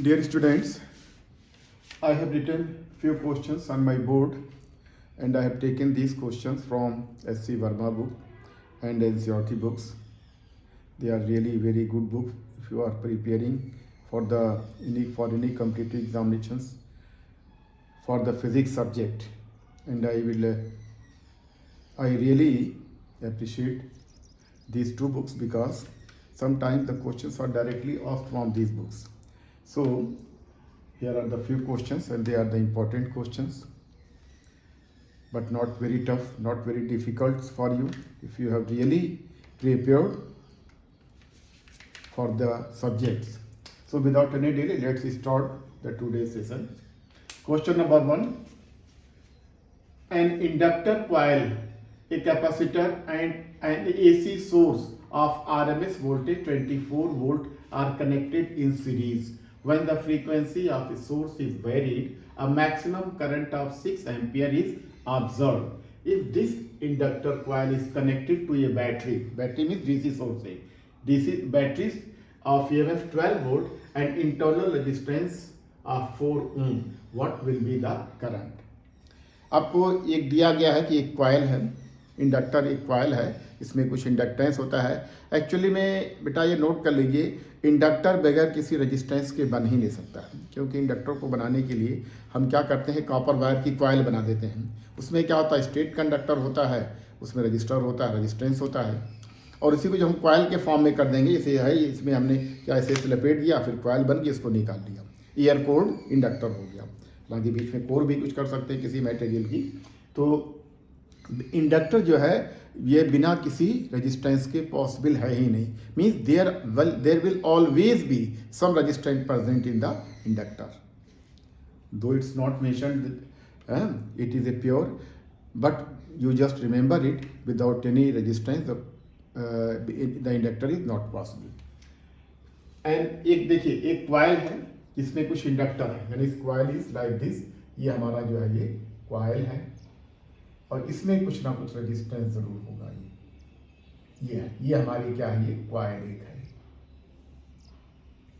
Dear students, I have written few questions on my board and I have taken these questions from SC Verma book and NCERT books. They are really very good books if you are preparing for any competitive examinations for the physics subject. And I really appreciate these two books because sometimes the questions are directly asked from these books. So here are the few questions and they are the important questions, but not very tough, not very difficult for you if you have really prepared for the subjects. So without any delay, let's start the today's session. Question number 1. An inductor coil, a capacitor and an AC source of RMS voltage 24 volt are connected in series. When the frequency of a source is varied, a maximum current of 6 ampere is observed. If this inductor coil is connected to a battery means DC source, DC batteries of EMF 12 volt and internal resistance of 4 ohm, what will be the current? आपको एक दिया गया है कि एक coil है, inductor एक coil है, इसमें कुछ इंडक्टेंस होता है. एक्चुअली में बेटा ये नोट कर लीजिए, इंडक्टर बगैर किसी रेजिस्टेंस के बन ही नहीं सकता, क्योंकि इंडक्टर को बनाने के लिए हम क्या करते हैं, कॉपर वायर की कॉइल बना देते हैं. उसमें क्या होता है, स्टेट कंडक्टर होता है, उसमें रजिस्टर होता है, रेजिस्टेंस होता है, और इसी को जब हम कॉइल के फॉर्म में कर देंगे, इसे है इसमें हमने क्या ऐसे लपेट दिया, फिर कॉइल बन के इसको निकाल दिया, एयर कोर्ड इंडक्टर हो गया. बाकी बीच में कोर भी कुछ कर सकते हैं किसी मटेरियल की. तो इंडक्टर जो है ये बिना किसी रेजिस्टेंस के पॉसिबल है ही नहीं. Means there will always be some resistance present in the inductor, though it's not mentioned it is a pure, but you just remember it, without any resistance the inductor is not possible. And एक देखिए, एक coil है इसमें कुछ inductor है, यानी इस coil is like this, ये हमारा जो है ये कॉइल है और इसमें कुछ ना कुछ रेजिस्टेंस जरूर होगा. ये हमारी क्या है, ये कॉइल एक है,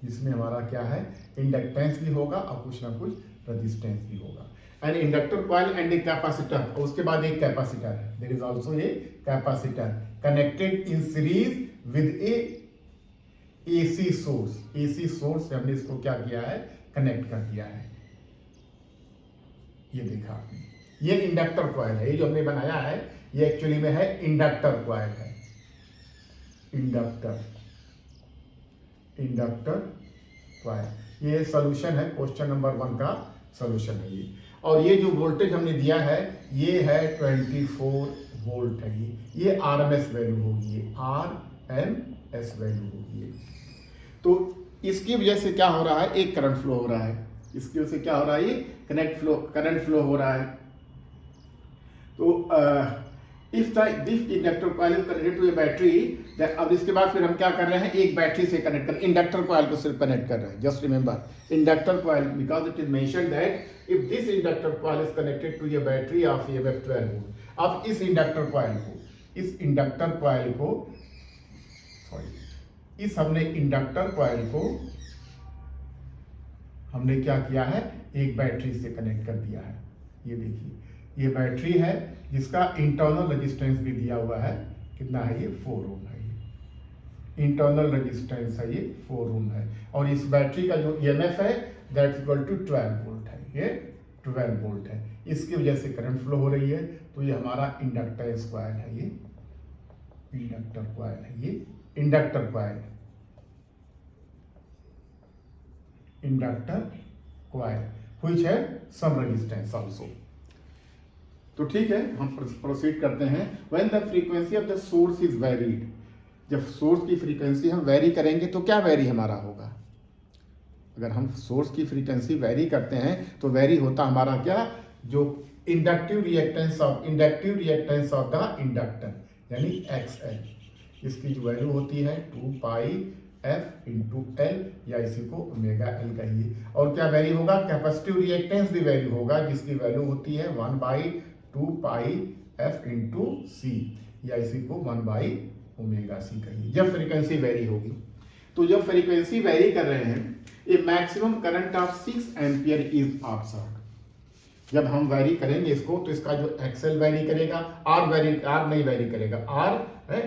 जिसमें हमारा क्या है, इंडक्टेंस भी होगा और कुछ ना कुछ रेजिस्टेंस भी होगा. And inductor coil and a capacitor, और उसके बाद एक कैपेसिटर है, there is also a capacitor connected in series with a AC source. AC source से हमने इसको क्या किया है, कनेक्ट कर दिया है. ये देखा आपने, ये इंडक्टर कॉइल है, ये जो हमने बनाया है ये एक्चुअली में है इंडक्टर कॉइल है. इंडक्टर कॉइल, ये सॉल्यूशन है, क्वेश्चन नंबर 1 का सॉल्यूशन है ये. और ये जो वोल्टेज हमने दिया है ये है 24 वोल्ट है. ये RMS वैल्यू होगी, RMS वैल्यू होगी. तो इसकी वजह से क्या हो रहा है, एक करंट फ्लो हो रहा है, इसकी वजह से क्या हो रहा है, ये करंट फ्लो हो रहा है. तो if this inductor coil is connected to a battery, अब इसके बाद फिर हम क्या कर रहे हैं, एक बैटरी से कनेक्ट कर, इंडक्टर कॉइल को सिर्फ कनेक्ट कर रहे हैं. Just remember inductor coil, because it is mentioned that if this inductor coil is connected to a battery of EMF 12 volt. अब इस इंडक्टर कॉइल को हमने क्या किया है, एक बैटरी से कनेक्ट कर दिया है. ये देखिए, ये बैटरी है जिसका इंटरनल रेजिस्टेंस भी दिया हुआ है, कितना है, ये 4 ओम है. ये इंटरनल रेजिस्टेंस है, ये 4 ओम है. और इस बैटरी का जो EMF है दैट इक्वल टू 12 वोल्ट है, ये 12 वोल्ट है. इसकी वजह से करंट फ्लो हो रही है. तो ये हमारा इंडक्टेंस कॉइल है, ये इंडक्टर कॉइल है, ये इंडक्टर कॉइल व्हिच है सम रेजिस्टेंस आल्सो. तो ठीक है, हम प्रोसीड करते हैं. When the frequency of the source is varied, जब सोर्स की फ्रीक्वेंसी हम वेरी करेंगे तो क्या वेरी हमारा होगा, अगर हम सोर्स की फ्रीक्वेंसी वेरी करते हैं तो वेरी होता हमारा क्या, जो inductive reactance of the inductor, यानी XL. इसकी जो वैल्यू होती है 2 पाई F इंटू L, या इसी को ओमेगा L कहिए. और क्या वैल्यू होगा, कैपेसिटिव रिएक्टेंस भी वैल्यू होगा, जिसकी वैल्यू होती है 1/2 पाई F इंटू C, या इसी को 1/ओमेगा C कहिए, जब फ्रीक्वेंसी वेरी होगी. तो जब फ्रीक्वेंसी वेरी कर रहे हैं a maximum current of 6 ampere is observed. जब हम वेरी करेंगे इसको तो इसका जो एक्सएल वेरी करेगा, आर नहीं वेरी करेगा, आर है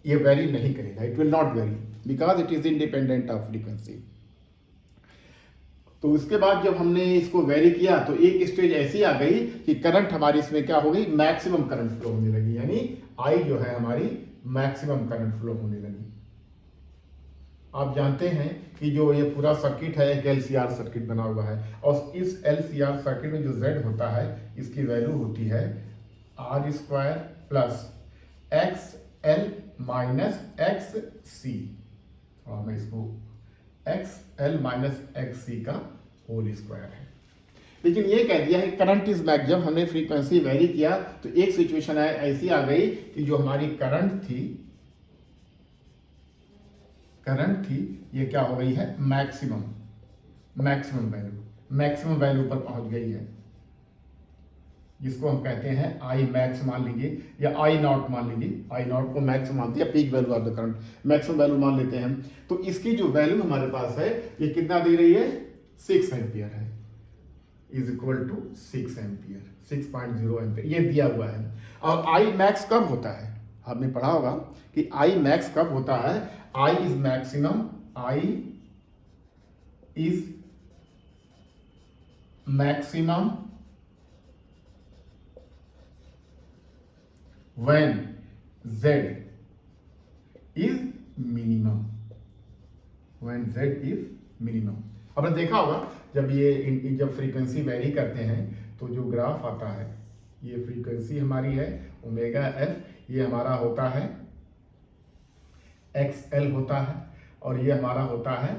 ये वेरी नहीं करेगा, it will not vary because it is independent of frequency. तो उसके बाद जब हमने इसको वेरी किया तो एक स्टेज ऐसी आ गई कि करंट हमारी इसमें क्या हो गई, मैक्सिमम करंट फ्लो होने लगी, यानी आई जो है हमारी मैक्सिमम करंट फ्लो होने लगी। आप जानते हैं कि जो ये पूरा सर्किट है एक एलसीआर सर्किट बना हुआ है, और इस एलसीआर सर्किट में जो Z होता है इसकी वैल्यू होती है R square plus XL minus XC, और मैं इसको XL माइनस XC का होल स्क्वायर है। लेकिन ये कह दिया है करंट इज मैक्स। जब हमने फ्रीक्वेंसी वेरी किया तो एक सिचुएशन ऐसी आ गई कि जो हमारी करंट थी ये क्या हो गई है, मैक्सिमम वैल्यू पर पहुंच गई है, जिसको हम कहते हैं आई मैक्स मान लीजिए या आई नॉट मान लीजिए, आई नॉट को मैक्स मानते हैं, peak value of the current maximum value मान लेते हैं। तो इसकी जो वैल्यू हमारे पास है ये कितना दे रही है, 6 एम्पियर है, is equal to 6 ampere, 6.0 ampere ये दिया हुआ है। और आई मैक्स कब होता है, आपने पढ़ा होगा कि आई मैक्स कब होता है, I is maximum when Z is minimum, आपने देखा होगा जब फ्रीक्वेंसी वेरी करते हैं तो जो ग्राफ आता है, ये फ्रीक्वेंसी हमारी है ओमेगा एफ, ये हमारा होता है XL होता है, और ये हमारा होता है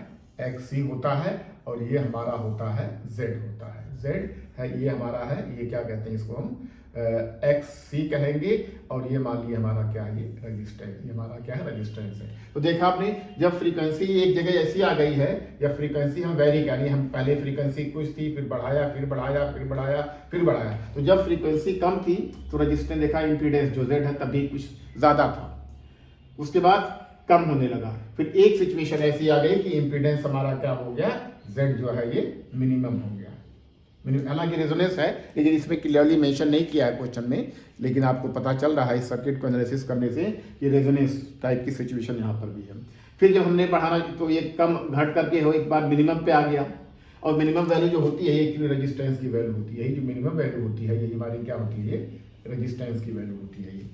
XC होता है, और ये हमारा होता है Z होता है, Z है ये हमारा है, ये क्या कहते हैं इसको हम XC कहेंगे, और ये मान लिया हमारा क्या है, ये रेजिस्टेंस, ये हमारा क्या है, रेजिस्टेंस है। तो देखा आपने जब फ्रीक्वेंसी एक जगह ऐसी आ गई है, या फ्रीक्वेंसी हम वेरी करें, हम पहले फ्रीक्वेंसी कुछ थी, फिर बढ़ाया, तो जब फ्रीक्वेंसी कम थी तो रेजिस्टेंस देखा, इंपीडेंस जो Z है तभी कुछ ज्यादा था, उसके बाद कम होने लगा, फिर एक सिचुएशन ऐसी आ गई कि इंपीडेंस हमारा क्या हो गया, Z जो है ये मिनिमम हो गया। हालांकि रेजोनेंस है लेकिन इसमें क्लियरली मेंशन नहीं किया है क्वेश्चन में, लेकिन आपको पता चल रहा है इस सर्किट को एनालिसिस करने से कि रेजोनेंस टाइप की सिचुएशन यहाँ पर भी है। फिर जब हमने बढ़ाना तो ये कम घट करके हो एक बार मिनिमम पे आ गया, और मिनिमम वैल्यू जो होती है ये रेजिस्टेंस की वैल्यू होती है, जो मिनिमम वैल्यू होती है ये हमारी क्या होती है, रेजिस्टेंस की वैल्यू होती है ये।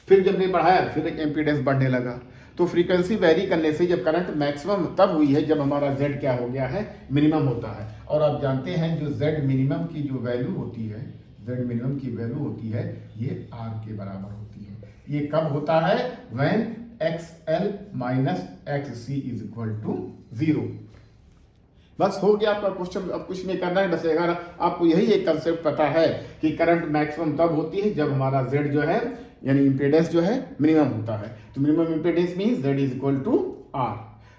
फिर जब ने बढ़ाया फिर एम्पीडेंस बढ़ने लगा। तो फ्रीक्वेंसी वेरी करने से जब करंट मैक्सिमम तब हुई है जब हमारा Z क्या हो गया है, मिनिमम होता है। और आप जानते हैं जो Z मिनिमम की जो वैल्यू होती है, Z मिनिमम की वैल्यू होती है ये R के बराबर होती है। ये कब होता है, when XL minus XC is equal to 0। बस हो गया आपका क्वेश्चन, अब कुछ नहीं करना है, बस अगर आपको यही एक कंसेप्ट पता है कि करंट मैक्सिमम तब होती है जब हमारा Z जो है यानी इंपेडेंस जो है मिनिमम होता है। तो minimum impedance means Z is equal to R।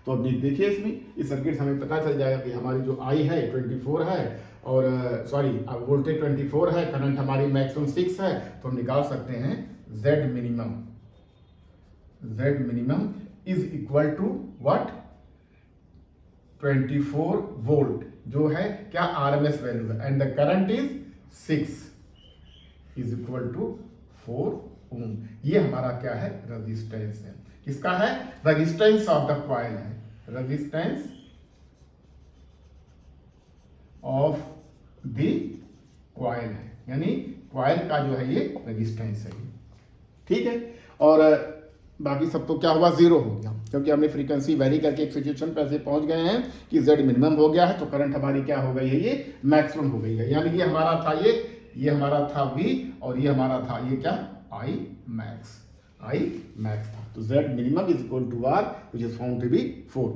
तो अब देखिए इसमें इस सर्किट से हमें पता चल जाएगा कि हमारी जो I है 24 है, और सॉरी वोल्टेज 24 है, करंट हमारी मैक्सिमम 6 है, तो हम निकाल सकते हैं Z minimum is equal to what, 24 volt जो है क्या RMS वैल्यू है, and the current is 6 is equal to 4 ohm. ये हमारा क्या है, रेजिस्टेंस है। किसका है, रेजिस्टेंस ऑफ द कॉइल है, रेजिस्टेंस ऑफ द कॉइल है, यानी कॉइल का जो है ये रेजिस्टेंस है, ठीक है। और बाकी सब तो क्या हुआ, 0 हो गया, क्योंकि हमने फ्रीक्वेंसी वेरी करके एक सिचुएशन पे ऐसे पहुंच गए हैं कि Z मिनिमम हो गया है, तो करंट हमारी क्या हो गई है, ये मैक्सिमम हो गई है। यानी ये हमारा था ये हमारा था V, और ये हमारा था ये क्या, I max था। तो Z minimum is equal to R which is found to be 4।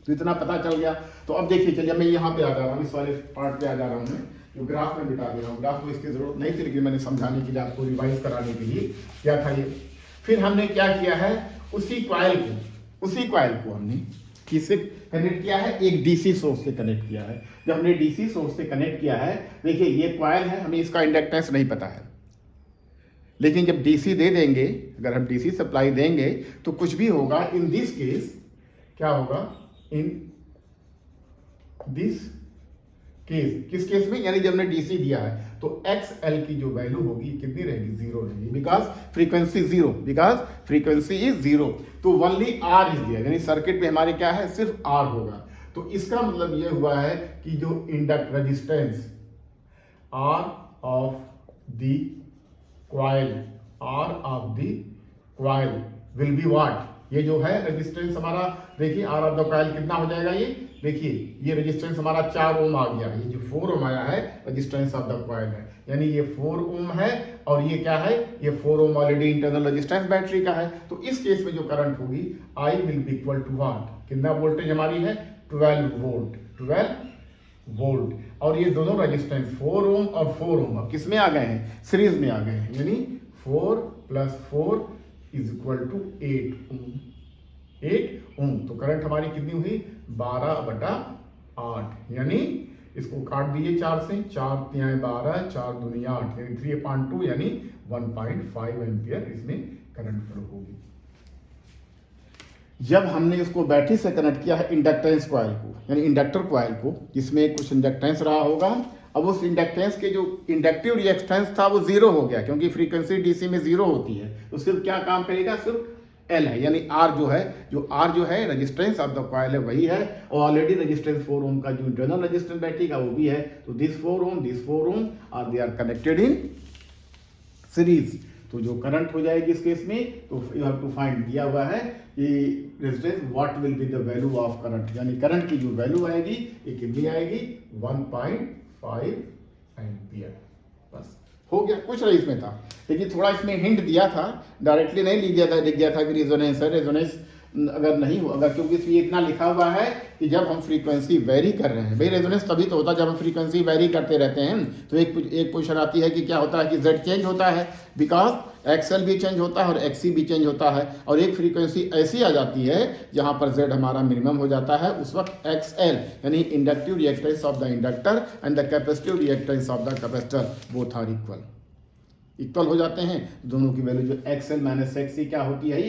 तो इतना पता चल गया। तो अब देखिए, चलिए मैं यहाँ पे आ जा रहा हूँ, इस वाले पार्ट पे आ जा रहा हूँ मैं, जो ग्राफ में दिखा दे रहा हूँ। ग्राफ को इसकी जरूरत नहीं थी, लेकिन मैंने समझाने के लिए, आपको रिवाइज कराने के लिए क्या था ये। फिर हमने क्या किया है, उसी कॉइल को हमने किससे कनेक्ट किया है, एक डीसी सोर्स से कनेक्ट किया है। जब हमने डीसी सोर्स से कनेक्ट किया है, देखिए ये कॉइल है, हमें इसका इंडक्टेंस नहीं पता है, लेकिन जब डीसी दे देंगे, अगर हम डीसी सप्लाई देंगे तो कुछ भी होगा। इन दिस केस क्या होगा, इन दिस केस, किस केस में, यानी जब हमने डीसी दिया है तो एक्स एल की जो वैल्यू होगी कितनी रहेगी, जीरो रहेगी, because frequency zero, because frequency is zero. तो ओनली आर इज दिया, यानी सर्किट में हमारे क्या है, सिर्फ आर होगा। तो इसका मतलब ये हुआ है कि जो induct resistance R of the coil, R of the coil will be what, ये जो है रेजिस्टेंस हमारा, देखिए आर ऑफ द कॉइल कितना हो जाएगा, ये देखिए ये रेजिस्टेंस हमारा 4 ओम आ गया, ये जो 4 ओम आया है रेजिस्टेंस ऑफ द कॉइल है, यानी ये 4 ओम है और ये क्या है, ये 4 ohm already internal resistance battery का है। तो इस केस में जो करंट होगी I will be equal to what, कितना वोल्टेज हमारी है, 12 वोल्ट, 12 वोल्ट। और ये दोनों रेजिस्टेंस 4 ओम और 4 ओम अब किस में आ गए हैं, सीरीज में आ गए हैं, यानी 4 + 4 इज इक्वल टू 8 ओम, 8 ओम। तो करंट हमारी कितनी हुई, 12/8, यानी इसको काट दीजिए 4 से, 4 × 12, 4 × 8, यानी 3/2, यानी 1.5 एम्पियर इसमें करंट फ्लो होगी। जब हमने इसको बैटरी से कनेक्ट किया है इंडक्टेंस कॉइल को, यानी इंडक्टर कॉइल को, जिसमें कुछ इंडक्टेंस रहा होगा, अब उस इंडक्टेंस के जो इंडक्टिव रिएक्टेंस था वो जीरो हो गया, क्योंकि फ्रीक्वेंसी डीसी में जीरो होती है। तो सिर्फ क्या काम करेगा, सिर्फ एल है, यानी आर जो है रेजिस्टेंस ऑफ द कॉइल है वही है, और ऑलरेडी रेजिस्टेंस 4 ओम का जो इंटरनल रेजिस्टेंस बैटरी का वो भी है। तो this 4 ohm are they are connected in series. तो जो करंट हो जाएगी इस केस में, तो यू हैव टू फाइंड, दिया हुआ है कि resistance what will be the value of current, यानी करंट की जो वैल्यू आएगी ये कितनी आएगी, 1.5 एम्पियर। बस हो गया, कुछ नहीं इसमें था, लेकिन थोड़ा इसमें हिंट दिया था, डायरेक्टली नहीं लिख दिया था कि रेजोनेंस है, रेजोनेंस अगर नहीं हो, अगर क्योंकि इसमें इतना लिखा हुआ है कि जब हम फ्रीक्वेंसी वेरी कर रहे हैं, भाई रेजोनेंस तभी तो होता है जब हम फ्रीक्वेंसी वेरी करते रहते हैं। तो एक पोजीशन आती है कि क्या होता है कि जेड चेंज होता है, बिकॉज एक्सएल भी चेंज होता है और एक्सी भी चेंज होता है, और एक फ्रीक्वेंसी ऐसी आ जाती है जहां पर जेड हमारा मिनिमम हो जाता है, उस वक्त एक्सएल यानी inductive reactance of the inductor and the capacitive reactance of the capacitor both are equal हो जाते हैं। दोनों की वैल्यू जो एक्सएल माइनस एक्सी क्या होती है,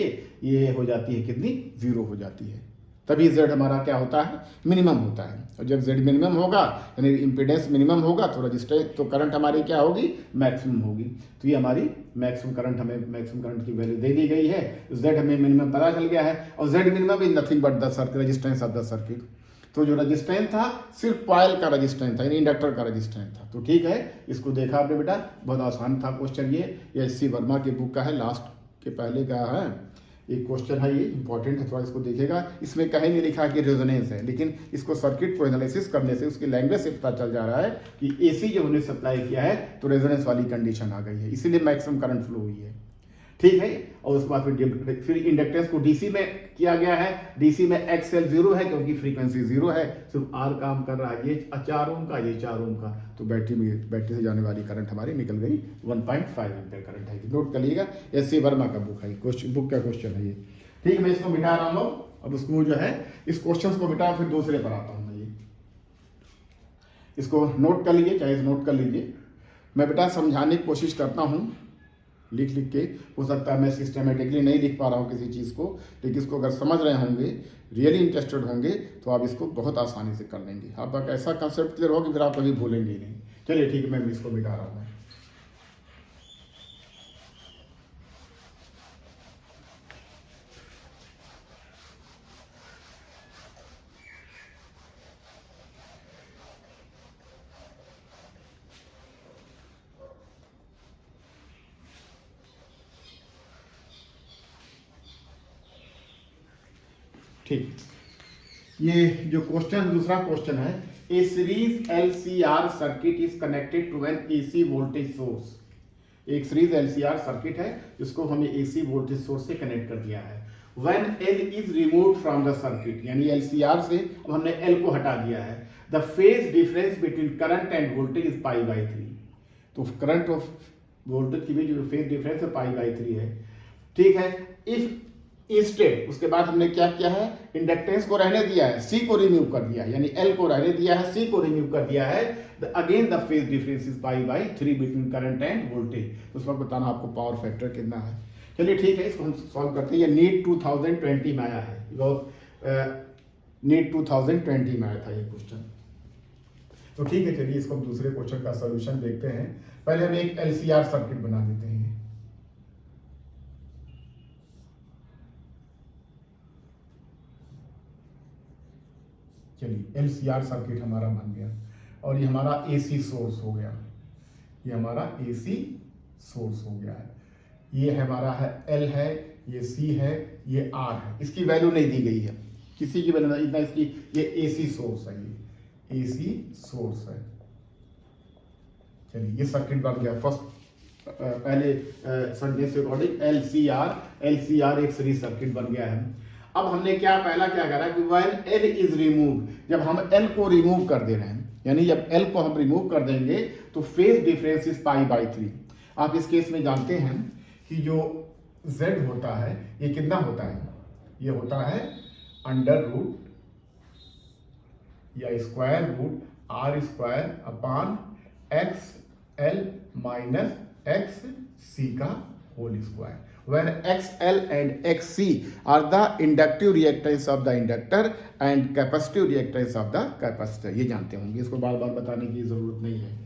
ये हो जाती है कितनी, जीरो हो जाती है। तभी जेड हमारा क्या होता है, मिनिमम होता है। और जब जेड मिनिमम होगा यानी इम्पीडेंस मिनिमम होगा तो रजिस्टेंस, तो करंट हमारी क्या होगी, मैक्सिमम होगी। तो ये हमारी मैक्सिमम करंट, हमें मैक्सिमम करंट की वैल्यू दे दी गई है, जेड हमें मिनिमम पता चल गया है, और Z minimum is nothing but the circuit, resistance of the circuit. तो जो रजिस्टेंस था सिर्फ कॉइल का रजिस्टेंस था, यानी इंडक्टर का रजिस्टेंस था। तो ठीक है, इसको देखा आपने बेटा, बहुत आसान था क्वेश्चन ये एस सी वर्मा की बुक का है, लास्ट के पहले का है एक क्वेश्चन है, ये इंपॉर्टेंट है, थोड़ा इसको देखिएगा। इसमें कहीं नहीं लिखा कि रेजोनेंस है, लेकिन इसको सर्किट को एनालिसिस करने से उसकी लैंग्वेज से पता चल जा रहा है कि एसी जब उन्हें सप्लाई किया है तो रेजोनेंस वाली कंडीशन आ गई है, इसीलिए मैक्सिमम करंट फ्लो हुई है। ठीक है, और उसके बाद फिर इंडक्टेंस को डीसी में किया गया है, डीसी में एक्सएल जीरो है क्योंकि फ्रीक्वेंसी जीरो है, सिर्फ आर काम कर रहा है, ये 4 ओम का, ये 4 ओम का। तो बैटरी से जाने वाली करंट हमारी निकल गई 1.5 एम्पियर करंट है। नोट कर लीजिएगा, एस सी वर्मा का बुक है, बुक का क्वेश्चन है ये। ठीक, मैं इसको मिटा रहा हूँ, अब उसको जो है इस क्वेश्चन को मिटा फिर दूसरे पर आता हूँ मैं। ये इसको नोट कर लीजिए, चाहे नोट कर लीजिए, मैं बेटा समझाने की कोशिश करता हूँ लिख के। हो सकता है मैं सिस्टमेटिकली नहीं लिख पा रहा हूँ किसी चीज़ को, लेकिन इसको अगर समझ रहे होंगे, रियली इंटरेस्टेड होंगे, तो आप इसको बहुत आसानी से कर लेंगे। आपका ऐसा कंसेप्ट क्लियर हो कि फिर आप कभी भूलेंगे ही नहीं। चलिए ठीक है, मैं इसको मिटा रहा हूँ। ठीक, ये जो क्वेश्चन, दूसरा क्वेश्चन है, a series LCR circuit is connected to an AC voltage source. एक सीरीज एलसीआर सर्किट है जिसको हमने एसी वोल्टेज सोर्स से कनेक्ट कर दिया है। When L is removed from the circuit, यानी एलसीआर से अब हमने एल को हटा दिया है, the phase difference between current and voltage is π/3। तो करंट और वोल्टेज की भी जो फेज डिफरेंस है π/3 है। ठीक है, इफ इंस्टेड, उसके बाद हमने क्या किया है, इंडक्टेंस को रहने दिया है, सी को रिमूव कर दिया है, यानी एल को रहने दिया है, सी को रिमूव कर दिया है, again the phase difference is π/3 between current and voltage. उस वक्त बताना आपको पावर फैक्टर कितना है। चलिए ठीक है, इसको हम सॉल्व करते हैं। ये नीट 2020 में आया है, नीट 2020 में आया था ये क्वेश्चन। तो ठीक है, चलिए इसको हम दूसरे क्वेश्चन का सॉल्यूशन देखते हैं। पहले हम एक LCR सर्किट बना देते हैं। चलिए LCR सर्किट हमारा बन गया और ये हमारा AC सोर्स हो गया, ये हमारा AC सोर्स हो गया है। ये हमारा है L है, ये C है, ये R है। इसकी वैल्यू नहीं दी गई है, किसी की वैल्यू नहीं, इतना इसकी, ये AC सोर्स है, ये AC सोर्स है। चलिए ये सर्किट बन गया फर्स्ट, पहले संडे से अकॉर्डिंग LCR एक सीरीज सर्किट बन गया है। अब हमने पहला क्या करा कि व्हेन L इज रिमूव, जब हम L को रिमूव कर दे रहे हैं, यानी जब L को हम रिमूव कर देंगे तो फेज डिफरेंस इज π/3। आप इस केस में जानते हैं कि जो Z होता है ये कितना होता है, ये होता है अंडर रूट या square root R² upon XL minus XC का whole square. When XL and XC are the inductive reactance of the inductor and capacitive reactance of the capacitor, ये जानते होंगे, इसको बार बार बताने की जरूरत नहीं है।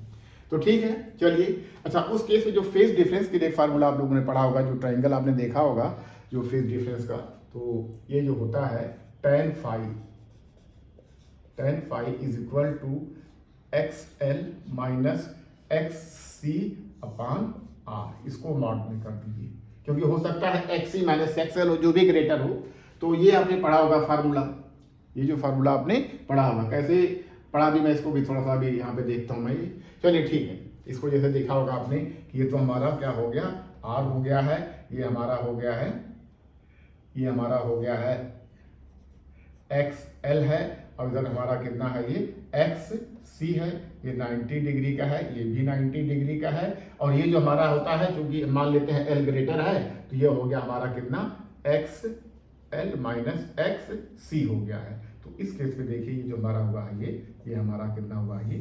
तो ठीक है, चलिए अच्छा, उस केस में जो फेज डिफरेंस के लिए फार्मूला आप लोगों ने पढ़ा होगा, जो ट्राइंगल आपने देखा होगा जो फेज डिफरेंस का, तो ये जो होता है tan phi is equal to XL minus XC upon R। इसको मॉड में कर दीजिए, क्योंकि हो सकता है XC माइनस XL हो, जो भी ग्रेटर हो। तो ये आपने पढ़ा होगा फार्मूला, ये जो फार्मूला आपने पढ़ा होगा, कैसे पढ़ा भी मैं इसको भी थोड़ा सा भी यहाँ पे देखता हूँ मैं ये। चलिए ठीक है, इसको जैसे देखा होगा आपने कि ये तो हमारा क्या हो गया, R हो गया है, ये हमारा हो गया है, ये हमारा हो गया है XL है, और इधर हमारा कितना है, ये XC है, ये 90 डिग्री का है, ये भी 90 डिग्री का है। और ये जो हमारा होता है, क्योंकि मान लेते हैं L ग्रेटर है, तो ये हो गया हमारा कितना, XL माइनस XC हो गया है। तो इस केस में देखिए ये जो हमारा हुआ है, ये हमारा कितना हुआ है, ये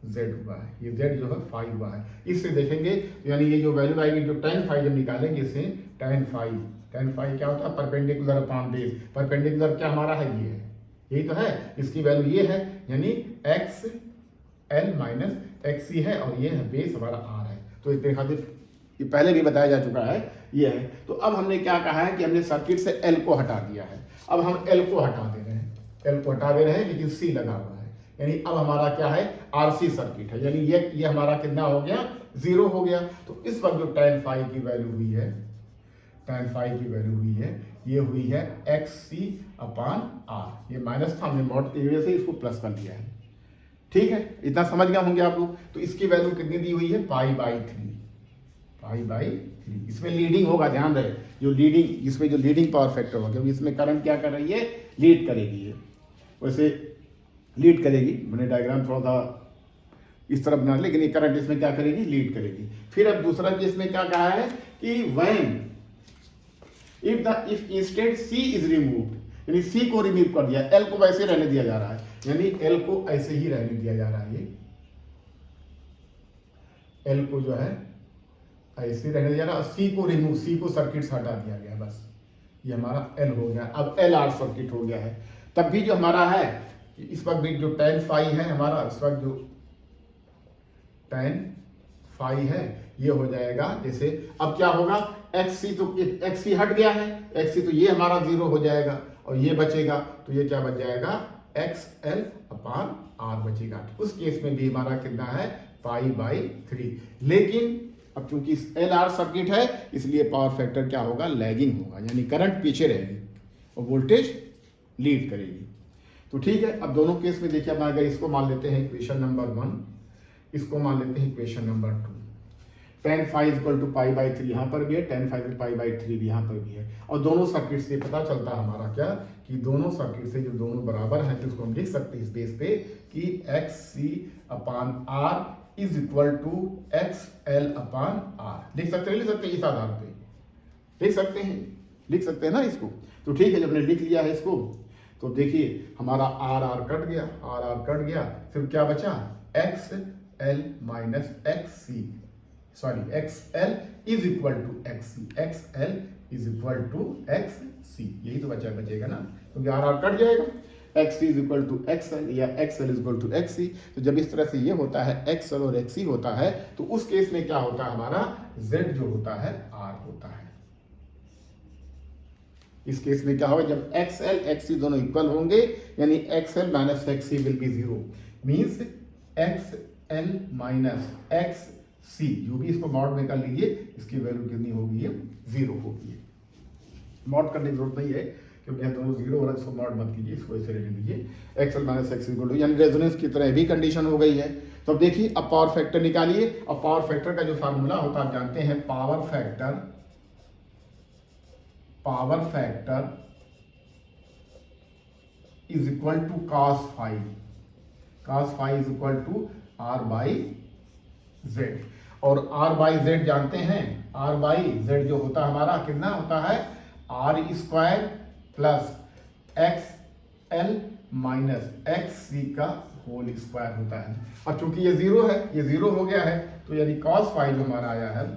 Z हुआ है, ये Z जो है फाई हुआ है। इससे देखेंगे यानी ये जो वैल्यू आएगी, जो tan phi जब निकालेंगे इससे, tan phi क्या होता है, परपेंडिकुलर अपॉन बेस। परपेंडिकुलर क्या हमारा है, ये है, यही तो है, इसकी वैल्यू ये है, यानी XL माइनस XC है, और ये है बेस हमारा R है। तो इस खातिर ये पहले भी बताया जा चुका है, ये है। तो अब हमने क्या कहा है कि हमने सर्किट से L को हटा दिया है, अब हम L को हटा दे रहे हैं, L को हटा दे रहे हैं, लेकिन C लगा हुआ है, यानी अब हमारा क्या है, RC सर्किट है, यानी ये हमारा कितना हो गया, 0 हो गया। तो इस वक्त जो tan phi की वैल्यू हुई है, tan phi की वैल्यू हुई है, ये हुई है XC अपॉन R। ये माइनस था, हमने मॉड की वजह से इसको प्लस कर दिया है। ठीक है, इतना समझ गए होंगे आप लोग। तो इसकी वैल्यू कितनी दी हुई है, π/3। इसमें लीडिंग होगा, ध्यान रहे, जो लीडिंग, इसमें जो लीडिंग पावर फैक्टर होगा, क्योंकि इसमें करंट क्या कर रही है, लीड करेगी, ये वैसे लीड करेगी। मैंने डायग्राम थोड़ा सा इस तरफ बना, लेकिन ये करंट इसमें क्या करेगी, लीड करेगी। फिर अब दूसरा केस में क्या कहा है कि when if instead C is removed, यानी C को रिमूव कर दिया, L को वैसे रहने दिया जा रहा है, यानी L को ऐसे ही रहने दिया जा रहा है, ये L को जो है ऐसे रहने दिया रहा, और C को रिमूव, C को सर्किट से हटा दिया गया, बस ये हमारा L हो गया। अब LR सर्किट हो गया है। तब भी जो हमारा है, इस वक्त भी जो tan phi है हमारा, इस वक्त जो tan phi है, ये हो जाएगा जैसे, अब क्या होगा, XC तो XC हट गया है, XC तो ये हमारा 0 हो जाएगा, और ये बचेगा, तो ये क्या बच जाएगा, XL अपॉन R बचेगा। उस केस में भी हमारा कितना है, π/3। लेकिन अब चूंकि LR सर्किट है, इसलिए पावर फैक्टर क्या होगा, लैगिंग होगा, यानी करंट पीछे रहेगी और वोल्टेज लीड करेगी। तो ठीक है, अब दोनों केस में देखिए, अगर इसको मान लेते हैं इक्वेशन नंबर 1, इसको मान लेते हैं equation number 2। tan phi equal to π/3 यहाँ पर भी है, tan phi π/3 भी यहाँ पर भी है। और दोनों सर्किट से पता चलता है हमारा क्या, कि दोनों सर्किट से जो दोनों बराबर हैं, तो उसको हम लिख सकते हैं इस बेस पे कि XC upon R is equal to XL upon R। लिख सकते हैं इस आधार पे लिख सकते हैं ना इसको। तो ठीक है, जब हमने लिख लिया है इसको, तो देखिए हमारा R कट गया, फिर क्या बचा, XL minus XC, sorry XL is equal to XC, यही तो बचेगा ना, क्योंकि R कट जाएगा। XC is equal to XL या XL is equal to XC। तो जब इस तरह से ये होता है XL और XC होता है तो उस केस में क्या होता है, हमारा Z जो होता है R होता है। इस केस में क्या होगा, जब XL XC दोनों इक्वल होंगे यानी XL minus XC will be zero, means XL minus XC, जो भी इसको मॉड में कर लीजिए, इसकी वैल्यू कितनी होगी, ये जीरो होगी। मॉड करने की जरूरत नहीं है क्योंकि यहाँ दोनों जीरो हो रहा है, इसको मॉड मत कीजिए, इसको ऐसे रहने दीजिए। XL minus XC equal to, यानी रेजोनेंस की तरह भी कंडीशन हो गई है। तो अब देखिए, अब पावर फैक्टर निकालिए। अब पावर फैक्टर का जो फार्मूला होता है आप जानते हैं, power factor is equal to cos phi. cos phi is equal to R by Z, और R बाई Z जानते हैं, R बाई Z जो होता है हमारा कितना होता है, R square plus XL minus XC का होल स्क्वायर होता है। और चूंकि ये जीरो है, ये जीरो हो गया है, तो यानी cos फाई जो हमारा आया है,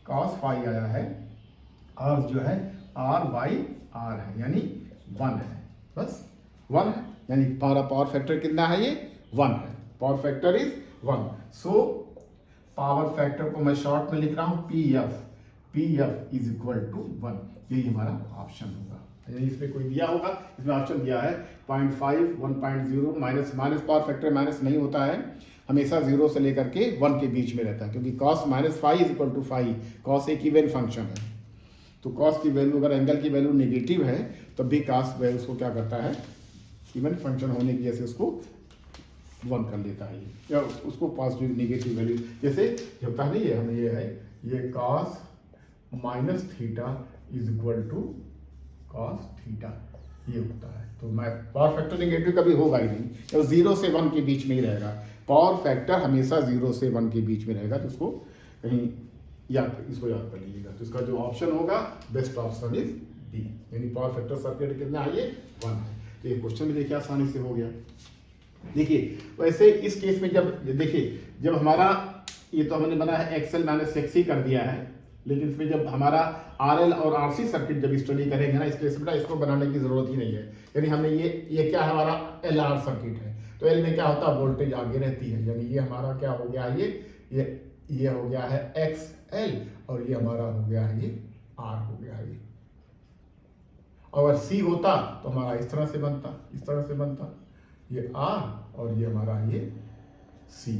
cos फाई आया है, R जो है R बाई R है, यानी 1 है, बस 1 है, यानी हमारा पावर फैक्टर कितना है, ये 1 है। Power factor is 1। So power factor को मैं शॉर्ट में लिख रहा हूं PF इज इक्वल टू 1। यही हमारा ऑप्शन होगा। यानी इसमें कोई दिया होगा, इसमें ऑप्शन दिया है 0.5, 1.0, माइनस पावर फैक्टर माइनस नहीं होता है, हमेशा 0 से लेकर के 1 के बीच में रहता है, क्योंकि cos minus phi is equal to phi, cos एक इवन फंक्शन है। तो cos की वैल्यू, अगर एंगल की वैल्यू नेगेटिव है तब भी cos वैल्यू उसको क्या करता है, इवन फंक्शन होने की वजह से उसको 1 कर लेता है, या उसको पॉजिटिव नेगेटिव वैल्यू जैसे होता नहीं है, हमें ये है, ये cos minus theta is equal to cos theta, ये होता है। तो मैं पावर फैक्टर नेगेटिव कभी होगा ही नहीं, तो 0 से 1 के बीच में ही रहेगा। पावर फैक्टर हमेशा 0 से 1 के बीच में रहेगा, तो उसको कहीं इसको याद कर लीजिएगा। तो इसका जो ऑप्शन होगा, बेस्ट ऑप्शन इज डी, यानी पावर फैक्टर सर्किट कितना है, ये 1 है। तो ये क्वेश्चन भी देखिए आसानी से हो गया। देखिए वैसे इस केस में जब देखिए, जब हमारा ये तो हमने बना है XL माइनस XC कर दिया है, लेकिन इसमें जब हमारा RL और RC सर्किट जब स्टडी करेंगे ना, इस केस में इसको बनाने की जरूरत ही नहीं है। यानी हमने ये क्या है, हमारा LR सर्किट है, तो L में क्या होता है, वोल्टेज आगे रहती है, यानी ये हमारा क्या हो गया, ये हो गया है XL, और ये हमारा हो गया है ये R हो गया है ये। अगर C होता तो हमारा इस तरह से बनता, ये R और ये हमारा ये C।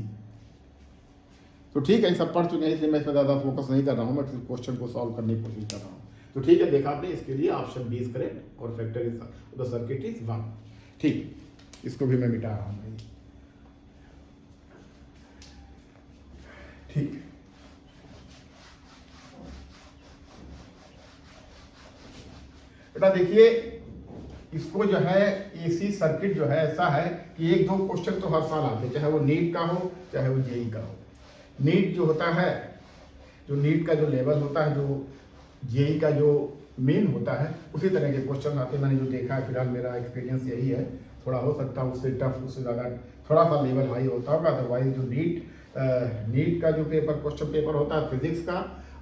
तो ठीक है, सब पढ़ चुके हैं, इसलिए मैं इसमें ज़्यादा फोकस नहीं कर रहा हूँ, मैं क्वेश्चन को सॉल्व करने की कोशिश कर रहा हूँ। तो ठीक है, देखा आपने, इसके लिए ऑप्शन बी इज करेक्ट और factor is the circuit is 1। ठीक, इसको भी मैं मिटा रहा हूँ भाई। ठीक, बेटा देखिए, इसको जो है एसी सर्किट जो है ऐसा है कि 1-2 क्वेश्चन तो हर साल आते हैं, चाहे वो नीट का हो चाहे वो जेई का हो। नीट जो होता है, जो नीट का जो लेवल होता है, जो जेई का जो मेन होता है, उसी तरह के क्वेश्चन आते हैं। मैंने जो देखा है, फिलहाल मेरा एक्सपीरियंस यही है। थोड़ा हो सकता है उससे टफ, उससे ज़्यादा थोड़ा सा लेवल हाई होता होगा, अदरवाइज जो नीट का जो क्वेश्चन पेपर होता है फिजिक्स का,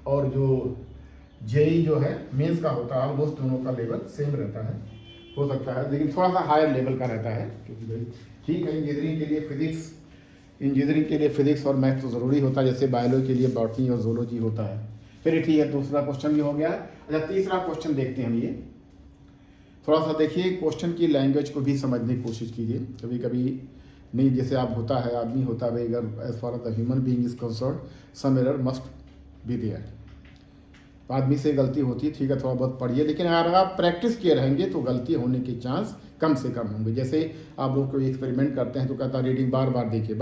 और जो जेई जो है मेंस का होता है, ऑलमोस्ट दोनों का लेवल सेम रहता है, हो सकता है, लेकिन थोड़ा सा हायर लेवल का रहता है, क्योंकि भाई ठीक है, इंजीनियरिंग के लिए फिजिक्स और मैथ तो ज़रूरी होता है, जैसे बायोलॉजी के लिए बॉटनी और जोलॉजी होता है। फिर ठीक है, दूसरा क्वेश्चन भी हो गया है। अच्छा, तीसरा क्वेश्चन देखते हैं हम। ये थोड़ा सा देखिए, क्वेश्चन की लैंग्वेज को भी समझने की कोशिश कीजिए। कभी कभी नहीं, जैसे आप होता है, आदमी होता है, अगर as far as the human being is concerned, some error must be there. आदमी से गलती होती है, ठीक है, थोड़ा बहुत पढ़िए, लेकिन अगर आप प्रैक्टिस किए रहेंगे तो गलती होने के चांस कम से कम होंगे। जैसे आप लोग कोई एक्सपेरिमेंट करते हैं तो कहता है रीडिंग बार बार देखिए,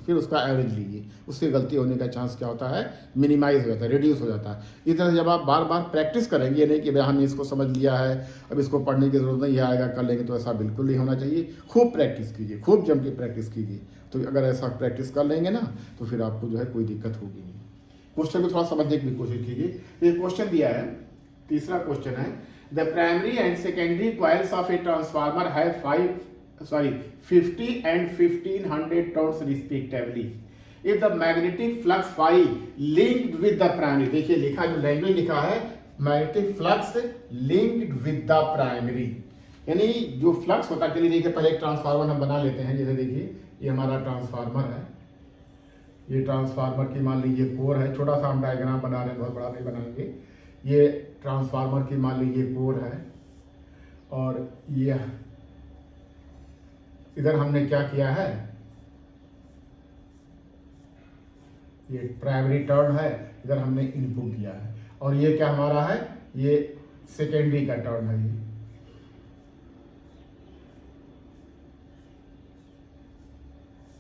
फिर उसका एवरेज लीजिए, उससे गलती होने का चांस क्या होता है, मिनिमाइज हो जाता है, रिड्यूस हो जाता है। इस तरह से जब आप बार बार प्रैक्टिस करेंगे, नहीं कि भाई हमने इसको समझ लिया है, अब इसको पढ़ने की जरूरत नहीं आएगा, कर लेंगे, तो ऐसा बिल्कुल नहीं होना चाहिए। खूब प्रैक्टिस कीजिए, खूब जम के प्रैक्टिस कीजिए। तो अगर ऐसा प्रैक्टिस कर लेंगे ना, तो फिर आपको जो है कोई दिक्कत होगी नहीं। क्वेश्चन को थोड़ा समझने की भी कोशिश कीजिए। ये क्वेश्चन दिया है, तीसरा क्वेश्चन है, the primary and secondary coils of a transformer have 50 and 1500 turns respectively. If the magnetic flux phi linked with the primary, देखिए लिखा, जो लैंग्वेज लिखा है, magnetic flux linked with the primary, यानी जो फ्लक्स होता है, चलिए देखिए पहले एक ट्रांसफार्मर हम बना लेते हैं। जैसे देखिए ये हमारा ट्रांसफार्मर है, ये ट्रांसफार्मर की मान लीजिए कोर है, छोटा सा हम डायग्राम बना रहे हैं, बहुत बड़ा नहीं बनाएंगे। ये ट्रांसफार्मर की मान लीजिए कोर है, और ये इधर हमने क्या किया है, ये प्राइमरी टर्न है, इधर हमने इनपुट दिया है, और ये क्या हमारा है, ये सेकेंडरी का टर्न है।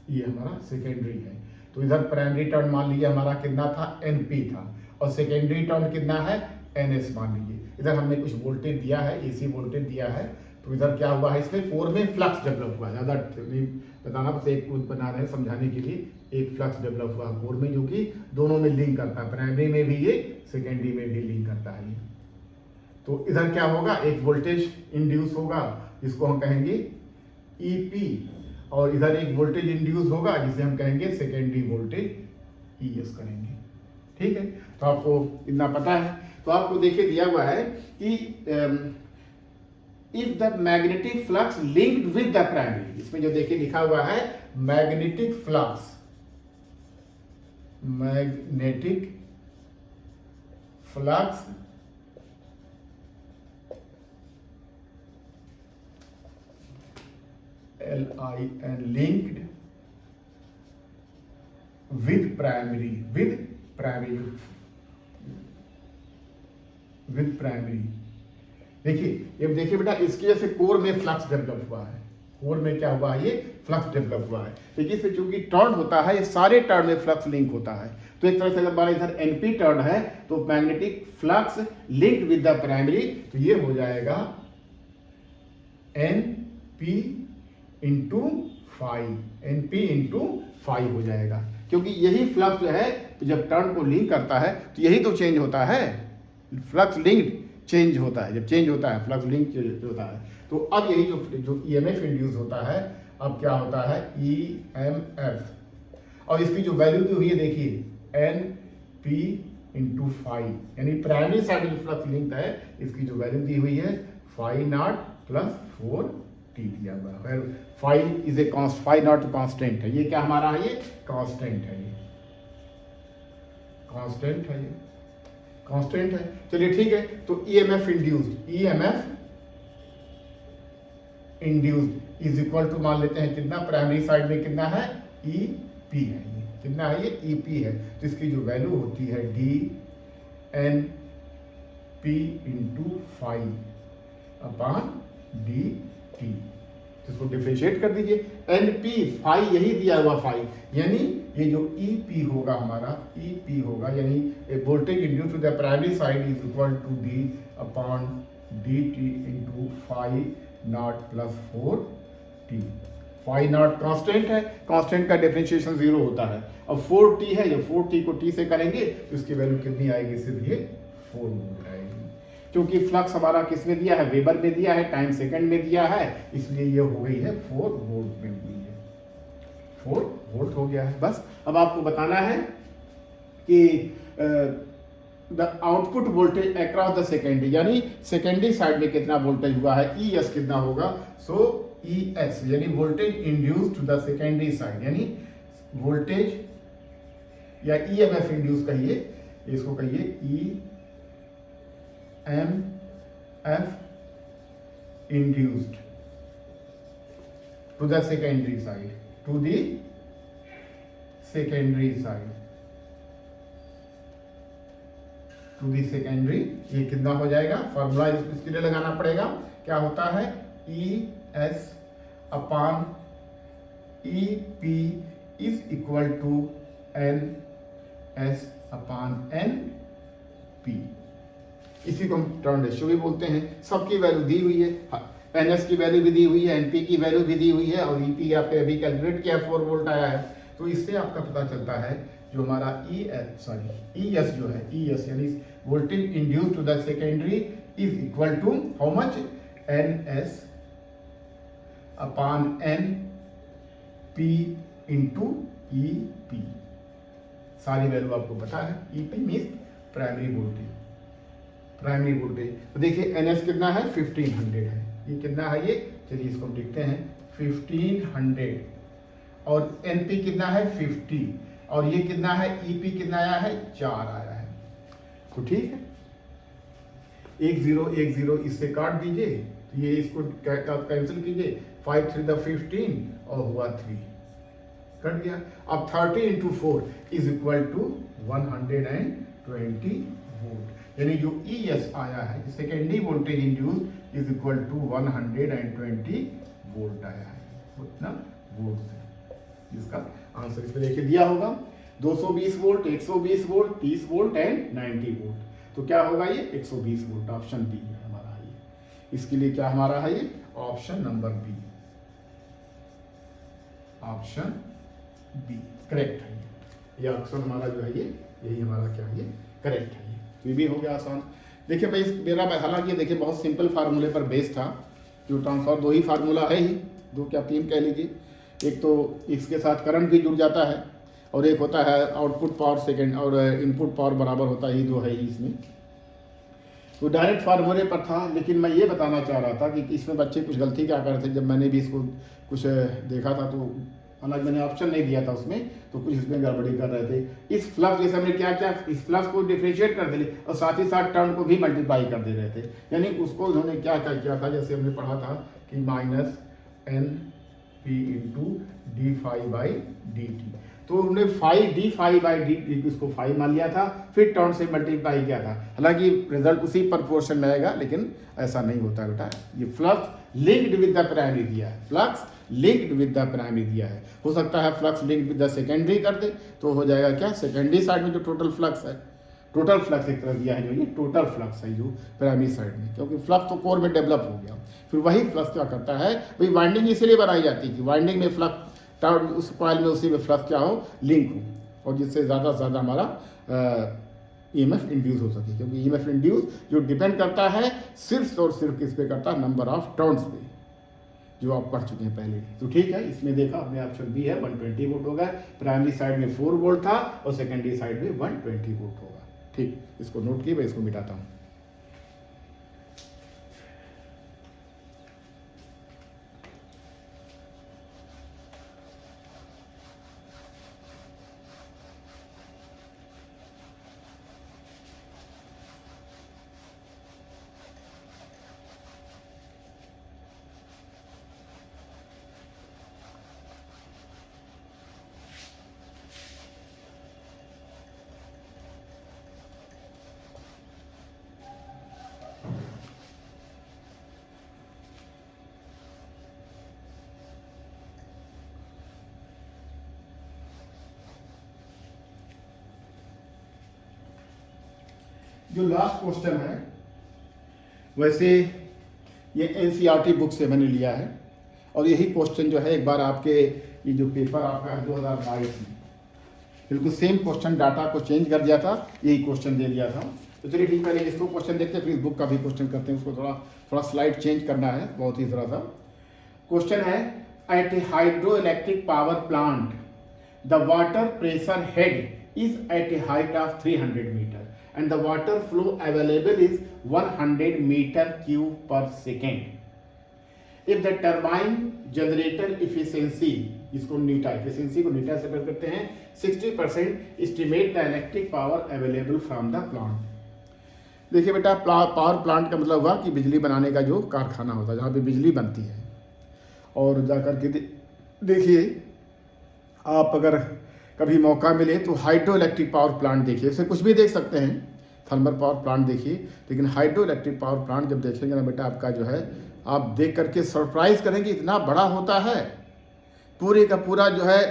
ये हमारा सेकेंडरी है। तो इधर प्राइमरी टर्न मान लीजिए हमारा कितना था, एनपी था, और सेकेंडरी टर्न कितना है, एनएस मान लीजिए। इधर हमने कुछ वोल्टेज दिया है, एसी वोल्टेज दिया है। तो इधर क्या हुआ है, इसमें कोर में फ्लक्स डेवलप हुआ है। ज़्यादा नहीं बताना, बस एक बना रहे हैं समझाने के लिए। एक फ्लक्स डेवलप हुआ कोर में, जो कि दोनों में लिंक करता है, प्राइमरी में भी ये, सेकेंडरी में भी लिंक करता है ये। तो इधर क्या होगा, एक वोल्टेज इंड्यूस होगा जिसको हम कहेंगे ईपी, और इधर एक वोल्टेज इंड्यूस होगा जिसे हम कहेंगे सेकेंडरी वोल्टेज ईएस करेंगे। ठीक है, तो आपको इतना पता है। तो आपको देखिए दिया हुआ है कि if the magnetic flux linked with the primary, इसमें जो देखिए लिखा हुआ है magnetic flux, magnetic flux LIN linked with primary, देखिए ये देखिए बेटा, इसकी वजह से कोर में फ्लक्स डेवलप हुआ है। कोर में क्या हुआ है, ये फ्लक्स डेवलप हुआ है। देखिए इसमें चूंकि टर्न होता है, ये सारे टर्न में फ्लक्स लिंक होता है। तो एक तरह से अगर हमारा इधर एनपी टर्न है, तो magnetic flux linked with the primary, तो ये हो जाएगा NP इंटू 5, NP इंटू 5 हो जाएगा, क्योंकि यही फ्लक्स जो है, तो जब टर्न को लिंक करता है तो यही तो चेंज होता है, फ्लक्स लिंक्ड चेंज होता है। जब चेंज होता है फ्लक्स लिंक होता है, तो अब यही जो EMF इंड्यूस होता है, अब क्या होता है EMF, और इसकी जो वैल्यू दी हुई है देखिए NP इंटू 5, यानी प्राइमरी साइड में फ्लक्स लिंक है, इसकी जो वैल्यू दी हुई है 5 नॉट प्लस 4T दिया हुआ है। 5 is a const, 5 not constant है। ये क्या हमारा है, ये कांस्टेंट है, ये कांस्टेंट है, ये कांस्टेंट है। चलिए ठीक है, तो EMF induced is equal to मान लेते हैं कितना, प्राइमरी साइड में कितना है EP है, ये कितना है, ये EP है। तो इसकी जो वैल्यू होती है DNP इंटू 5 अपॉन DT, इसको डिफरेंशिएट कर दीजिए। NP 5 यही दिया हुआ 5, यानी ये जो EP होगा हमारा, EP होगा यानी voltage induce to the primary side is equal to D upon DT into 5 not plus 4T। 5 not constant है, कांस्टेंट का डिफरेंशिएशन 0 होता है। अब 4T है, जब 4T को T से करेंगे तो इसकी वैल्यू कितनी आएगी, सिर्फ ये 4 वोल्ट आएगी। क्योंकि फ्लक्स हमारा किस में दिया है, वेबर में दिया है, टाइम सेकंड में दिया है, इसलिए ये हो गई है 4 वोल्ट में हुई है, 4 वोल्ट हो गया है। बस अब आपको बताना है कि the output voltage across the secondary, यानी सेकेंडरी साइड में कितना वोल्टेज हुआ है, ES कितना होगा। सो ES यानी voltage induce to the secondary side, यानी वोल्टेज या EMF इंड्यूस कहिए, इसको कहिए EMF induced to the secondary side, to the secondary side, to the secondary, ये कितना हो जाएगा, फॉर्मूला इसके लिए लगाना पड़ेगा, क्या होता है ES upon EP is equal to NS upon NP। इसी को हम टर्न रेशियो भी बोलते हैं। सबकी वैल्यू दी हुई है, NS की वैल्यू भी दी हुई है, NP की वैल्यू भी दी हुई है, और EP आपने अभी कैलकुलेट किया 4 वोल्ट आया है। तो इससे आपका पता चलता है जो हमारा ES जो है, ES यानी voltage induce to the secondary is equal to how much, NS upon NP into EP। सारी वैल्यू आपको पता है। EP मीन्स प्राइमरी वोल्टेज, तो देखिए NS कितना है, 1500 है। ये कितना है ये, चलिए इसको लिखते हैं 1500, और एनपी कितना है 50, और ये कितना है ईपी कितना आया है 4 आया है। तो ठीक है, 1 0 1 0 इससे काट दीजिए, तो ये इसको कैंसिल कीजिए, 5 3 15 और हुआ 3, कट गया। अब 30 into 4 is equal to 120 volt, यानी जो ई एस आया है secondary voltage induce is equal to 120 volt आया है, उतना वोल्ट है। इसका आंसर इसमें देखिए दिया होगा 220 volt, 120 volt, 30 volt and 90 volt. तो क्या होगा ये 120 वोल्ट, ऑप्शन बी है हमारा ये। इसके लिए क्या हमारा है ये option number B, option B correct है ये ऑप्शन हमारा जो है ये यही हमारा क्या है ये करेक्ट है। ये भी हो गया आसान। देखिए भाई मेरा हालांकि देखिए बहुत सिंपल फार्मूले पर बेस था, जो ट्रांसफर 2 ही फार्मूला है ही, 2 क्या 3 कह लीजिए। एक तो इसके साथ करंट भी जुड़ जाता है, और एक होता है आउटपुट पावर सेकेंड और इनपुट पावर बराबर होता है, ही 2 है ही इसमें। तो डायरेक्ट फार्मूले पर था, लेकिन मैं ये बताना चाह रहा था कि इसमें बच्चे कुछ गलती क्या कर रहे थे। जब मैंने भी इसको कुछ देखा था, तो हालांकि मैंने ऑप्शन नहीं दिया था उसमें, तो कुछ इसमें गड़बड़ी कर रहे थे। इस फ्लक्स जैसे हमने क्या किया, इस फ्लक्स को डिफरेंशिएट कर दिले और साथ ही साथ टर्म को भी मल्टीप्लाई कर दे रहे थे। यानी उसको उन्होंने क्या क्या किया था, जैसे हमने पढ़ा था कि minus N P into D phi by D T, तो उन्होंने phi D phi by D T इसको फाई मान लिया था, फिर टर्म से मल्टीप्लाई किया था। हालांकि रिजल्ट उसी प्रोपोर्शन में आएगा, लेकिन ऐसा नहीं होता बेटा। ये flux linked with the primary दिया है, flux linked with the primary दिया है। हो सकता है flux linked with the secondary कर दे, तो हो जाएगा क्या सेकेंडरी साइड में जो टोटल फ्लक्स है, टोटल फ्लक्स एक तरह दिया है, जो ये टोटल फ्लक्स है जो प्राइमरी साइड में, क्योंकि फ्लक्स तो कोर में डेवलप हो गया। फिर वही फ्लक्स क्या करता है भाई, वाइंडिंग इसीलिए बनाई जाती है कि वाइंडिंग में फ्लक्स उस कॉइल में उसी में फ्लक्स क्या हो लिंक हो, और जिससे ज़्यादा से ज़्यादा हमारा ईएमएफ इंड्यूस हो सके। क्योंकि ईएमएफ इंड्यूस जो डिपेंड करता है सिर्फ और सिर्फ किस पे करता है, नंबर ऑफ टर्न्स पे, जो आप पढ़ चुके हैं पहले। तो ठीक है, इसमें देखा अपने ऑप्शन बी है 120 वोल्ट होगा। प्राइमरी साइड में 4 वोल्ट था और सेकेंडरी साइड में 120 वोल्ट होगा। ठीक, इसको नोट किए, मैं इसको मिटाता हूँ। जो लास्ट क्वेश्चन है, वैसे ये एनसीईआरटी बुक से मैंने लिया है, और यही क्वेश्चन जो है एक बार आपके ये जो पेपर आपका है 2022 में बिल्कुल सेम क्वेश्चन, डाटा को चेंज कर दिया था, यही क्वेश्चन दे दिया था। तो चलिए ठीक, पहले इसको क्वेश्चन देखते हैं, फिर इस बुक का भी क्वेश्चन करते हैं। उसको थोड़ा स्लाइड चेंज करना है, बहुत ही ज़रा सा। क्वेश्चन है, at a hydro electric power plant the water pressure head is at a height of 300 metre and the water flow available is 100 meter cube per second. If the turbine generator efficiency, इसको नीटा efficiency को नीटा से प्रकट करते हैं, 60%, estimate the electric power available from the plant। देखिए बेटा, power plant का मतलब हुआ कि बिजली बनाने का जो कारखाना होता है, जहाँ पे बिजली बनती है। और जाकर के देखिए, आप अगर कभी मौका मिले तो हाइड्रो इलेक्ट्रिक पावर प्लांट देखिए। इससे कुछ भी देख सकते हैं, थर्मल पावर प्लांट देखिए, लेकिन हाइड्रो इलेक्ट्रिक पावर प्लांट जब देखेंगे ना बेटा, आपका जो है आप देख करके सरप्राइज करेंगे, इतना बड़ा होता है पूरे का पूरा जो है।